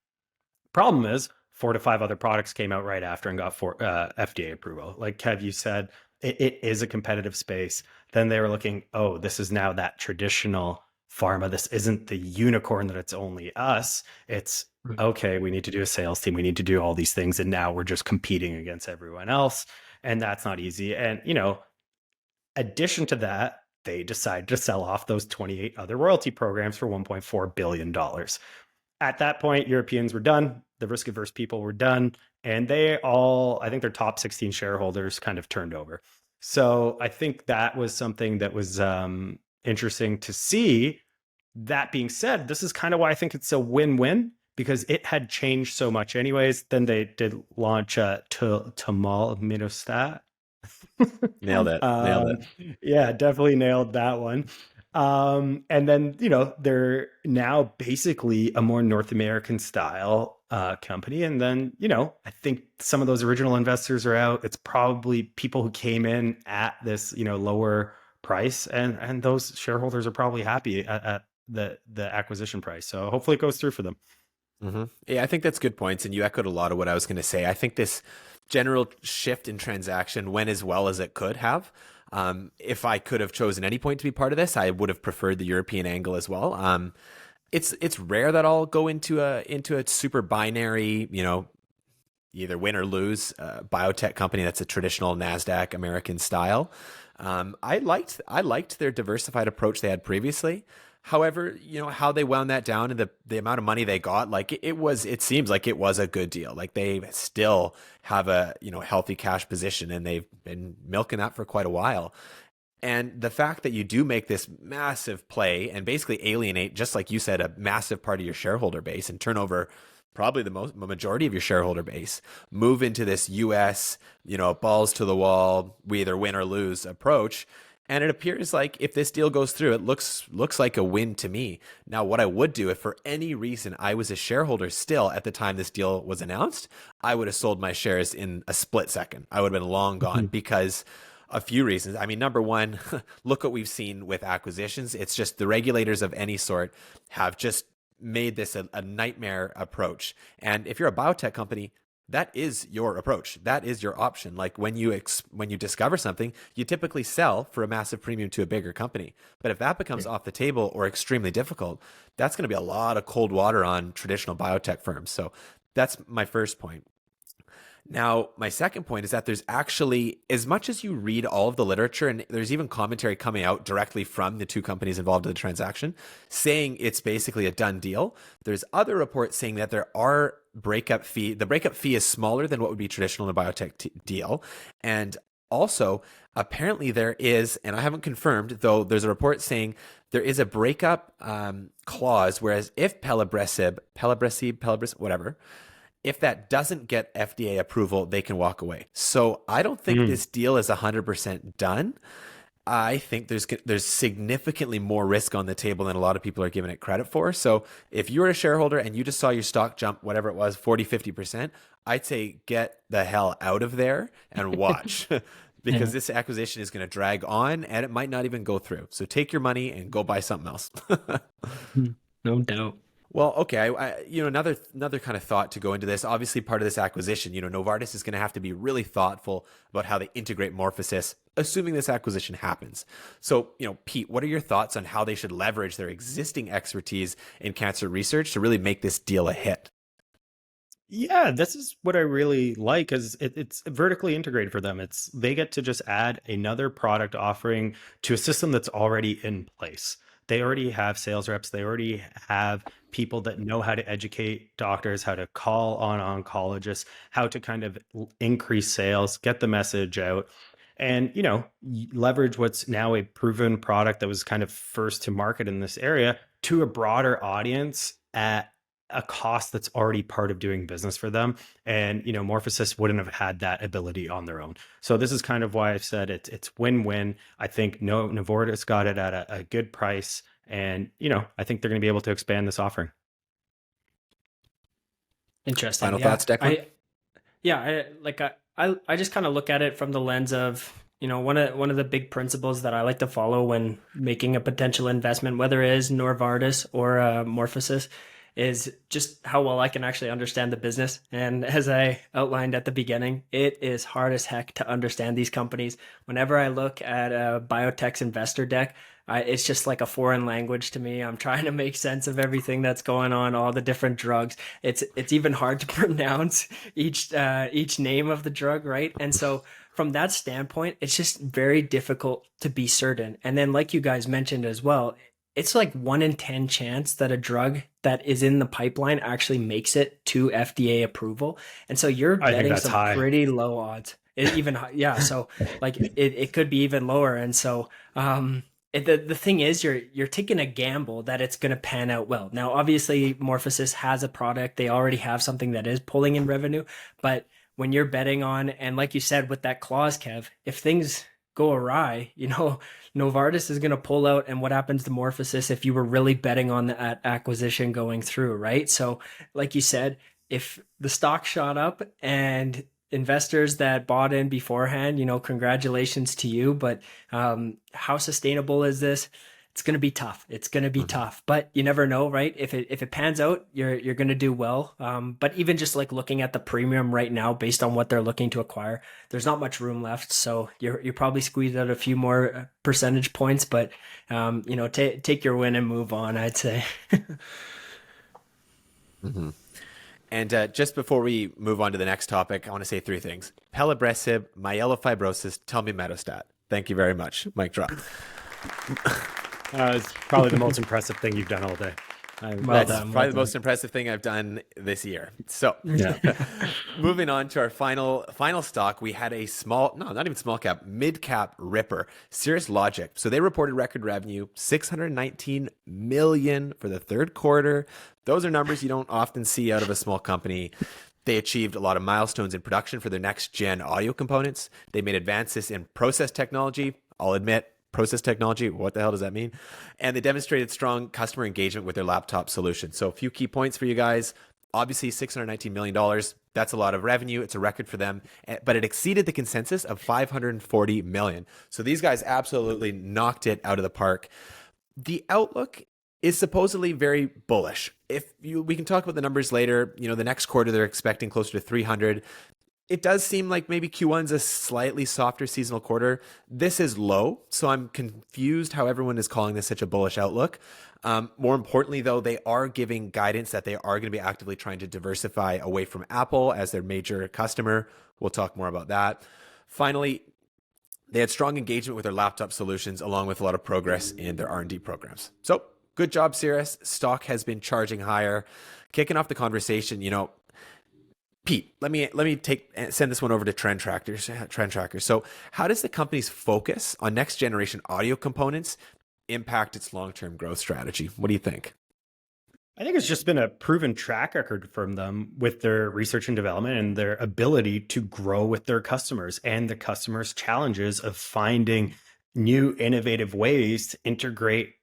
Problem is, 4 to 5 other products came out right after and got FDA approval. Like Kev, you said, it is a competitive space. Then they were looking, oh, this is now that traditional pharma. This isn't the unicorn that it's only us. It's okay, we need to do a sales team. We need to do all these things. And now we're just competing against everyone else. And that's not easy. And, addition to that, they decided to sell off those 28 other royalty programs for $1.4 billion. At that point, Europeans were done. The risk-averse people were done. And they all, I think their top 16 shareholders kind of turned over. So I think that was something that was interesting to see. That being said, this is kind of why I think it's a win-win, because it had changed so much anyways. Then they did launch Tamalminostat. Nailed it. Yeah, definitely nailed that one. And then, they're now basically a more North American style company. And then, I think some of those original investors are out. It's probably people who came in at this, lower price, and those shareholders are probably happy at the acquisition price. So hopefully it goes through for them. Mm-hmm. Yeah, I think that's good points. And you echoed a lot of what I was going to say. I think this general shift in transaction went as well as it could have. If I could have chosen any point to be part of this, I would have preferred the European angle as well. It's rare that I'll go into a super binary, either win or lose biotech company that's a traditional NASDAQ American style. I liked their diversified approach they had previously. However, how they wound that down and the amount of money they got, like it seems like it was a good deal. Like they still have a, healthy cash position, and they've been milking that for quite a while. And the fact that you do make this massive play and basically alienate, just like you said, a massive part of your shareholder base and turn over probably the majority of your shareholder base, move into this US, balls to the wall, we either win or lose approach. And it appears like if this deal goes through, it looks like a win to me. Now, what I would do if for any reason I was a shareholder still at the time this deal was announced, I would have sold my shares in a split second. I would have been long gone because a few reasons. I mean, number one, look what we've seen with acquisitions. It's just the regulators of any sort have just made this a nightmare approach. And if you're a biotech company, that is your approach. That is your option. Like when you discover something, you typically sell for a massive premium to a bigger company. But if that becomes off the table or extremely difficult, that's going to be a lot of cold water on traditional biotech firms. So that's my first point. Now, my second point is that there's actually, as much as you read all of the literature, and there's even commentary coming out directly from the two companies involved in the transaction, saying it's basically a done deal, there's other reports saying that there are breakup fee. The breakup fee is smaller than what would be traditional in a biotech deal. And also, apparently there is, and I haven't confirmed, though there's a report saying there is a breakup clause, whereas if pelabresib, whatever, if that doesn't get FDA approval, they can walk away. So I don't think this deal is 100% done. I think there's significantly more risk on the table than a lot of people are giving it credit for. So if you're a shareholder and you just saw your stock jump, whatever it was, 40, 50%, I'd say get the hell out of there and watch because this acquisition is going to drag on and it might not even go through. So take your money and go buy something else. No doubt. Well, okay. Another kind of thought to go into this. Obviously, part of this acquisition, Novartis is going to have to be really thoughtful about how they integrate MorphoSys, assuming this acquisition happens. So, Pete, what are your thoughts on how they should leverage their existing expertise in cancer research to really make this deal a hit? Yeah, this is what I really like, is it's vertically integrated for them. They get to just add another product offering to a system that's already in place. They already have sales reps. They already have people that know how to educate doctors, how to call on oncologists, how to kind of increase sales, get the message out, and, leverage what's now a proven product that was kind of first to market in this area to a broader audience at a cost that's already part of doing business for them. And, MorphoSys wouldn't have had that ability on their own. So this is kind of why I've said it's win-win. I think Novartis got it at a good price. And, I think they're going to be able to expand this offering. Interesting. Final thoughts, Declan? I just kind of look at it from the lens of one of the big principles that I like to follow when making a potential investment, whether it is Novartis or MorphoSys, is just how well I can actually understand the business. And as I outlined at the beginning, it is hard as heck to understand these companies. Whenever I look at a biotech's investor deck, it's just like a foreign language to me. I'm trying to make sense of everything that's going on, all the different drugs. It's even hard to pronounce each name of the drug, right? And so from that standpoint, it's just very difficult to be certain. And then, like you guys mentioned as well, it's like 1 in 10 chance that a drug that is in the pipeline actually makes it to FDA approval. And so you're betting some pretty low odds. Yeah. So like it could be even lower. And so the thing is, you're taking a gamble that it's going to pan out well. Now, obviously, MorphoSys has a product; they already have something that is pulling in revenue. But when you're betting on, and like you said with that clause, Kev, if things go awry, Novartis is going to pull out, and what happens to MorphoSys if you were really betting on that acquisition going through, right? So, like you said, if the stock shot up and investors that bought in beforehand, congratulations to you. But how sustainable is this? It's going to be tough. It's going to be tough, but you never know, right? If it pans out, you're going to do well. But even just like looking at the premium right now, based on what they're looking to acquire, there's not much room left. So you're probably squeezed out a few more percentage points, but take your win and move on, I'd say. Mm-hmm. And just before we move on to the next topic, I want to say 3 things. Pelabresib, myelofibrosis, telmimetostat. Thank you very much. Mic drop. It's probably the most impressive thing you've done all day. That's probably the most impressive thing I've done this year. So moving on to our final stock, we had a not even small cap, mid cap ripper, Cirrus Logic. So they reported record revenue, $619 million for the third quarter. Those are numbers you don't often see out of a small company. They achieved a lot of milestones in production for their next gen audio components. They made advances in process technology. I'll admit, process technology, what the hell does that mean? And they demonstrated strong customer engagement with their laptop solution. So a few key points for you guys. Obviously, $619 million, that's a lot of revenue. It's a record for them, but it exceeded the consensus of $540 million. So these guys absolutely knocked it out of the park. The outlook is supposedly very bullish. We can talk about the numbers later. The next quarter, they're expecting closer to 300. It does seem like maybe Q1's a slightly softer seasonal quarter. This is low, so I'm confused how everyone is calling this such a bullish outlook. More importantly, though, they are giving guidance that they are going to be actively trying to diversify away from Apple as their major customer. We'll talk more about that. Finally, they had strong engagement with their laptop solutions, along with a lot of progress in their R&D programs. So good job, Cirrus. Stock has been charging higher. Kicking off the conversation, Pete, let me send this one over to Trend Tracker. So how does the company's focus on next generation audio components impact its long-term growth strategy? What do you think? I think it's just been a proven track record from them with their research and development and their ability to grow with their customers and the customers' challenges of finding new innovative ways to integrate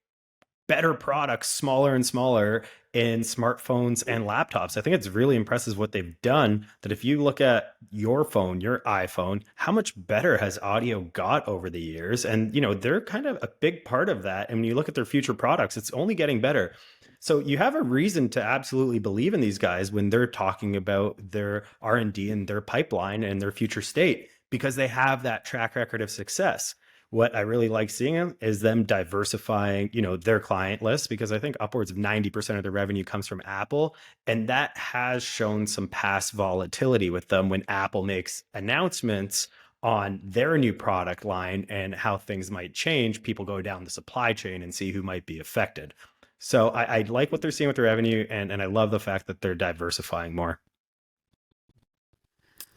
better products, smaller and smaller, in smartphones and laptops. I think it's really impressive what they've done, that if you look at your phone, your iPhone, how much better has audio got over the years? And, they're kind of a big part of that. And when you look at their future products, it's only getting better. So you have a reason to absolutely believe in these guys when they're talking about their R&D and their pipeline and their future state, because they have that track record of success. What I really like seeing is them diversifying, their client list, because I think upwards of 90% of their revenue comes from Apple. And that has shown some past volatility with them when Apple makes announcements on their new product line and how things might change. People go down the supply chain and see who might be affected. So I like what they're seeing with their revenue, and I love the fact that they're diversifying more.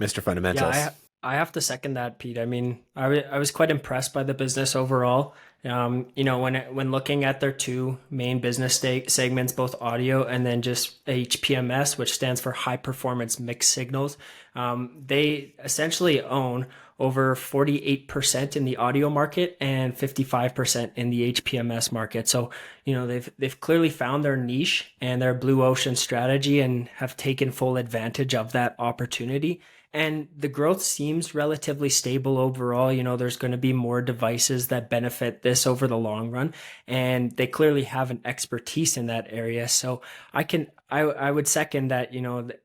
Mr. Fundamentals. Yeah, I have to second that, Pete. I mean, I was quite impressed by the business overall. When looking at their 2 main business segments, both audio and then just HPMS, which stands for high performance mixed signals, they essentially own over 48% in the audio market and 55% in the HPMS market. So, they've clearly found their niche and their blue ocean strategy and have taken full advantage of that opportunity. And the growth seems relatively stable overall. There's going to be more devices that benefit this over the long run, and they clearly have an expertise in that area. So I would second that,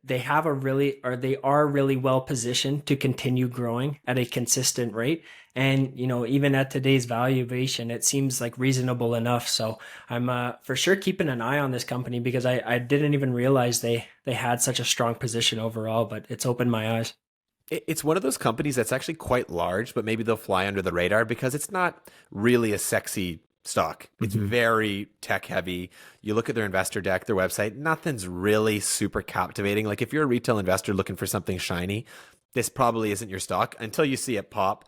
they are really well positioned to continue growing at a consistent rate. And, even at today's valuation, it seems like reasonable enough. So I'm for sure keeping an eye on this company, because I didn't even realize they had such a strong position overall, but it's opened my eyes. It's one of those companies that's actually quite large, but maybe they'll fly under the radar because it's not really a sexy stock. It's very tech heavy. You look at their investor deck, their website, nothing's really super captivating. Like if you're a retail investor looking for something shiny, this probably isn't your stock until you see it pop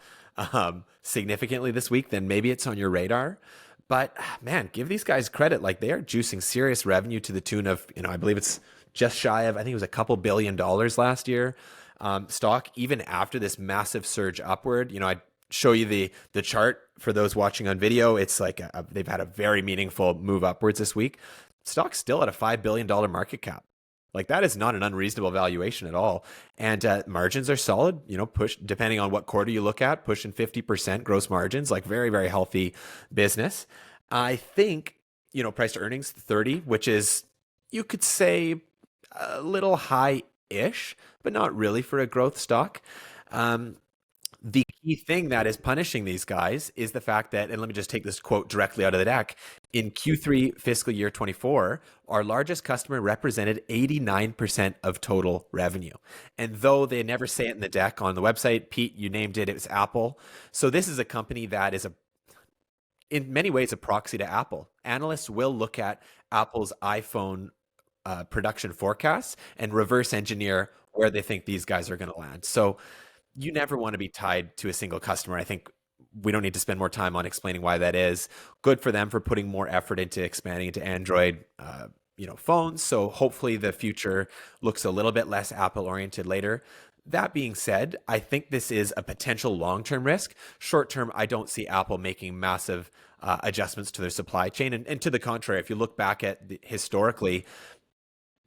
significantly this week. Then maybe it's on your radar. But man, give these guys credit. Like they are juicing serious revenue to the tune of, I believe it's just shy of, I think it was a couple $2 billion last year. Stock, even after this massive surge upward, I show you the chart for those watching on video. It's like they've had a very meaningful move upwards this week. Stock's still at a $5 billion market cap. Like that is not an unreasonable valuation at all. And margins are solid, push, depending on what quarter you look at, pushing 50% gross margins, like very, very healthy business. I think, price to earnings 30, which is, you could say a little high-ish, but not really for a growth stock. The key thing that is punishing these guys is the fact that, and let me just take this quote directly out of the deck, in Q3 fiscal year 24, our largest customer represented 89% of total revenue. And though they never say it in the deck on the website, Pete, you named it, it was Apple. So this is a company that is in many ways a proxy to Apple. Analysts will look at Apple's iPhone production forecasts and reverse engineer where they think these guys are going to land. So you never want to be tied to a single customer. I think we don't need to spend more time on explaining why that is. Good for them for putting more effort into expanding into Android, phones. So hopefully the future looks a little bit less Apple oriented later. That being said, I think this is a potential long-term risk. Short-term, I don't see Apple making massive adjustments to their supply chain. And to the contrary, if you look back at historically,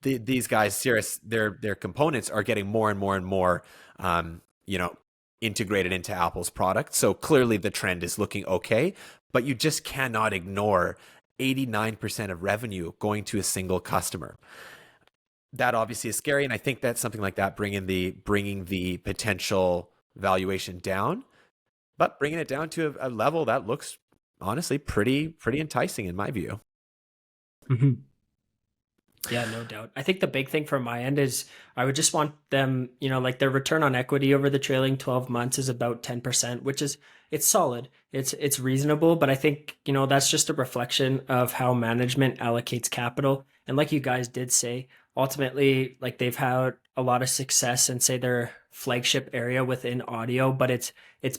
these guys, Cirrus, their components are getting more and more and more integrated into Apple's product. So clearly the trend is looking okay, but you just cannot ignore 89% of revenue going to a single customer. That obviously is scary. And I think that's something like that, bringing the potential valuation down, but bringing it down to a level that looks honestly pretty enticing in my view. Mm-hmm. Yeah, no doubt. I think the big thing from my end is I would just want them, like their return on equity over the trailing 12 months is about 10%, which is, it's solid. It's reasonable, but I think, that's just a reflection of how management allocates capital. And like you guys did say, ultimately, like they've had a lot of success in, say, their flagship area within audio, but it's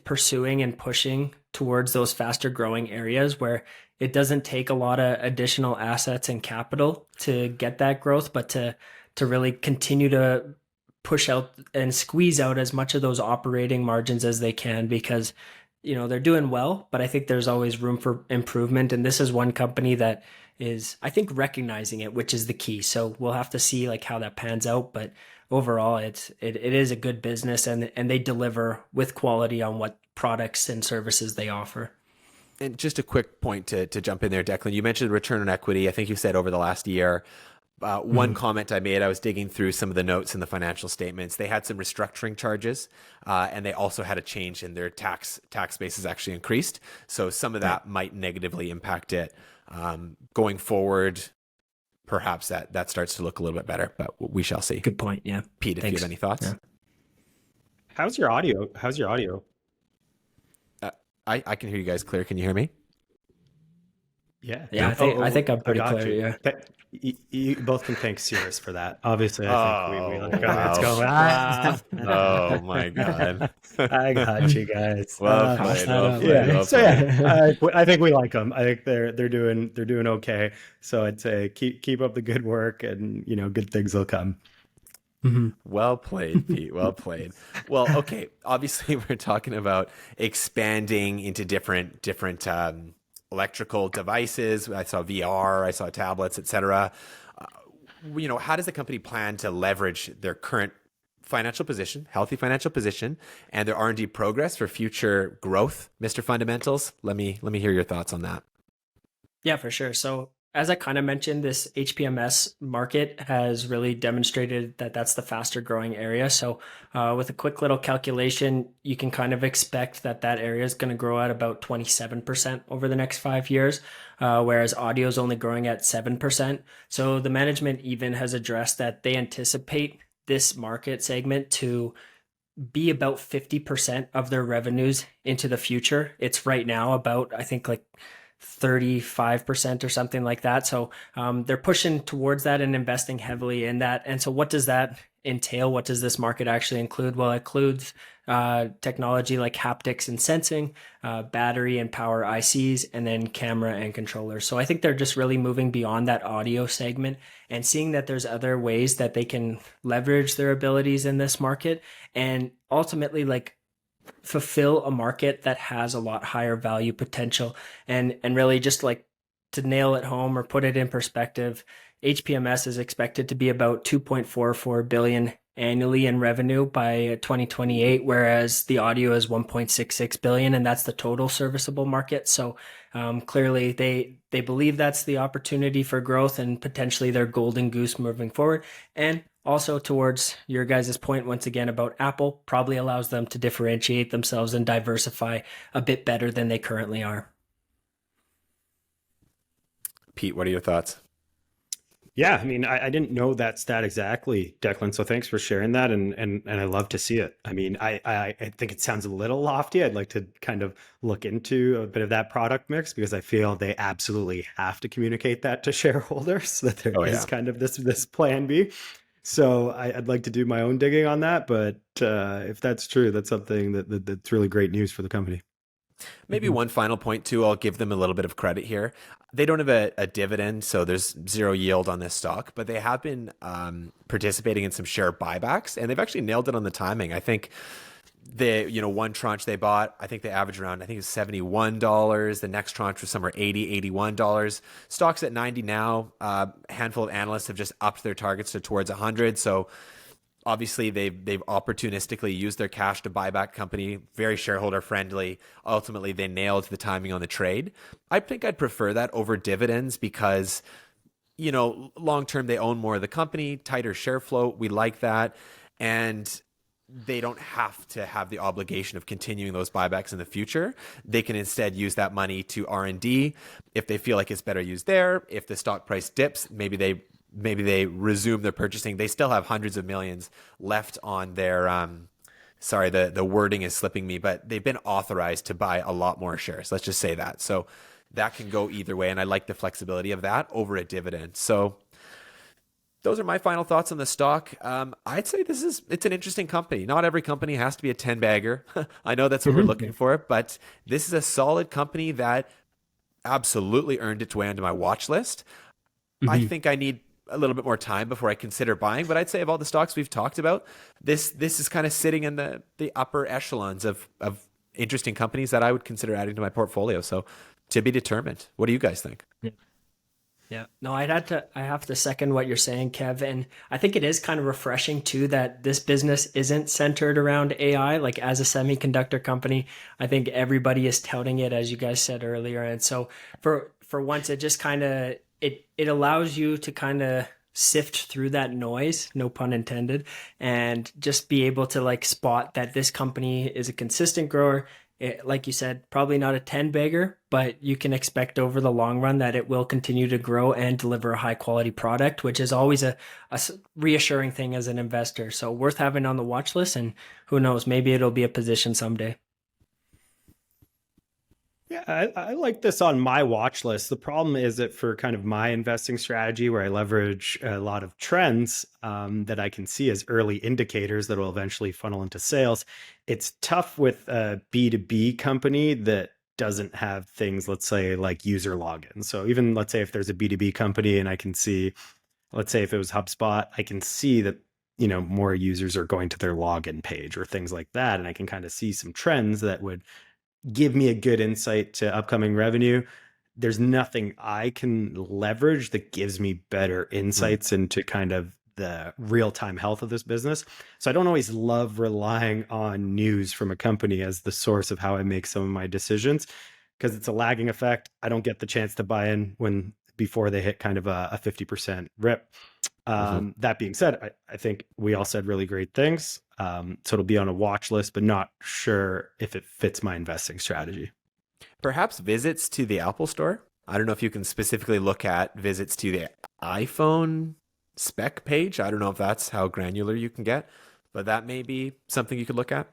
pursuing and pushing towards those faster growing areas where it doesn't take a lot of additional assets and capital to get that growth, but to really continue to push out and squeeze out as much of those operating margins as they can, because they're doing well, but I think there's always room for improvement. And this is one company that is, I think, recognizing it, which is the key. So we'll have to see like how that pans out, but overall it is a good business, and they deliver with quality on what products and services they offer. And just a quick point to jump in there, Declan, you mentioned return on equity. I think you said over the last year. One comment I made, I was digging through some of the notes in the financial statements. They had some restructuring charges, and they also had a change in their tax bases actually increased. So some of that might negatively impact it. Going forward, perhaps that starts to look a little bit better, but we shall see. Good point. Yeah. Pete, if you have any thoughts. Yeah. How's your audio? I can hear you guys clear. Can you hear me? Yeah. I think I'm pretty clear. Yeah. You both can thank Cirrus for that. Obviously, I think we like, wow. Let's go. Oh my God. I got you guys. Well played. I think we like them. I think they're doing okay. So I'd say keep up the good work, and good things will come. Mm-hmm. Well played, Pete. Well played. Well, okay. Obviously, we're talking about expanding into different electrical devices. I saw VR, I saw tablets, etc. How does the company plan to leverage their current financial position, healthy financial position, and their R&D progress for future growth, Mr. Fundamentals. Let me hear your thoughts on that. Yeah, for sure. So as I kind of mentioned, this HPMS market has really demonstrated that that's the faster growing area. So with a quick little calculation, you can kind of expect that that area is going to grow at about 27% over the next 5 years, whereas audio is only growing at 7%. So the management even has addressed that they anticipate this market segment to be about 50% of their revenues into the future. It's right now about, I think, like 35% or something like that. So they're pushing towards that and investing heavily in that. And so what does that entail? What does this market actually include? Well, it includes technology like haptics and sensing, battery and power ICs, and then camera and controllers. So I think they're just really moving beyond that audio segment and seeing that there's other ways that they can leverage their abilities in this market and ultimately like fulfill a market that has a lot higher value potential. And really just like to nail it home or put it in perspective, HPMS is expected to be about 2.44 billion annually in revenue by 2028, whereas the audio is 1.66 billion, and that's the total serviceable market. So clearly they believe that's the opportunity for growth and potentially their golden goose moving forward. And also towards your guys' point once again about Apple, probably allows them to differentiate themselves and diversify a bit better than they currently are. Pete, what are your thoughts? Yeah, I mean, I didn't know that stat exactly, Declan. So thanks for sharing that, and I love to see it. I mean, I think it sounds a little lofty. I'd like to kind of look into a bit of that product mix because I feel they absolutely have to communicate that to shareholders that there is kind of this plan B. So I'd like to do my own digging on that, but if that's true, that's something that's really great news for the company. Maybe one final point too, I'll give them a little bit of credit here. They don't have a dividend, so there's zero yield on this stock, but they have been participating in some share buybacks, and they've actually nailed it on the timing. I think one tranche they bought, I think they averaged around, I think it was $71. The next tranche was somewhere $80, $81. Stock's at 90 now. A handful of analysts have just upped their targets to towards 100. So obviously they've opportunistically used their cash to buy back company, very shareholder friendly. Ultimately, they nailed the timing on the trade. I think I'd prefer that over dividends because, long term they own more of the company, tighter share float. We like that. And they don't have to have the obligation of continuing those buybacks in the future. They can instead use that money to R&D if they feel like it's better used there. If the stock price dips, maybe they resume their purchasing. They still have hundreds of millions left on their, sorry, the wording is slipping me, but they've been authorized to buy a lot more shares. Let's just say that. So that can go either way. And I like the flexibility of that over a dividend. So those are my final thoughts on the stock. I'd say it's an interesting company. Not every company has to be a 10 bagger. I know that's what we're looking for, but this is a solid company that absolutely earned its way onto my watch list. I think I need a little bit more time before I consider buying, but I'd say of all the stocks we've talked about, this is kind of sitting in the upper echelons of interesting companies that I would consider adding to my portfolio. So to be determined. What do you guys think? Yeah, no, I have to second what you're saying, Kev. And I think it is kind of refreshing too that this business isn't centered around AI. Like as a semiconductor company, I think everybody is touting it, as you guys said earlier. And so for once, it just kind of it allows you to kind of sift through that noise, no pun intended, and just be able to like spot that this company is a consistent grower. Like you said, probably not a 10 bagger, but you can expect over the long run that it will continue to grow and deliver a high quality product, which is always a reassuring thing as an investor. So worth having on the watch list, and who knows, maybe it'll be a position someday. Yeah, I like this on my watch list. The problem is that for kind of my investing strategy, where I leverage a lot of trends that I can see as early indicators that will eventually funnel into sales, it's tough with a B2B company that doesn't have things, let's say, like user login. So even let's say if there's a B2B company and I can see, let's say if it was HubSpot, I can see that more users are going to their login page or things like that. And I can kind of see some trends that would give me a good insight to upcoming revenue. There's nothing I can leverage that gives me better insights into kind of the real-time health of this business. So I don't always love relying on news from a company as the source of how I make some of my decisions, because it's a lagging effect. I don't get the chance to buy in before they hit kind of a 50% rip. That being said, I think we all said really great things. So it'll be on a watch list, but not sure if it fits my investing strategy. Perhaps visits to the Apple Store. I don't know if you can specifically look at visits to the iPhone spec page. I don't know if that's how granular you can get, but that may be something you could look at.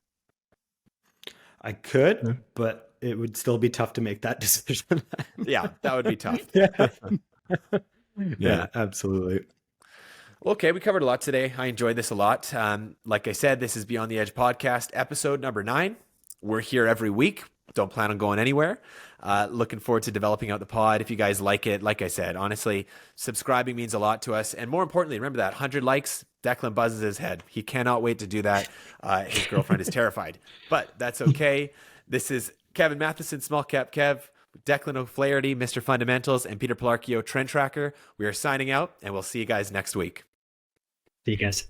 I could, but it would still be tough to make that decision. Yeah, that would be tough. Yeah, absolutely. Okay, we covered a lot today. I enjoyed this a lot. Like I said, this is Beyond the Edge podcast, episode number 9. We're here every week. Don't plan on going anywhere. Looking forward to developing out the pod. If you guys like it, like I said, honestly, subscribing means a lot to us. And more importantly, remember that 100 likes, Declan buzzes his head. He cannot wait to do that. His girlfriend is terrified, but that's okay. This is Kevin Matheson, Small Cap Kev, Declan O'Flaherty, Mr. Fundamentals, and Peter Pilarchio, Trend Tracker. We are signing out, and we'll see you guys next week. See you guys.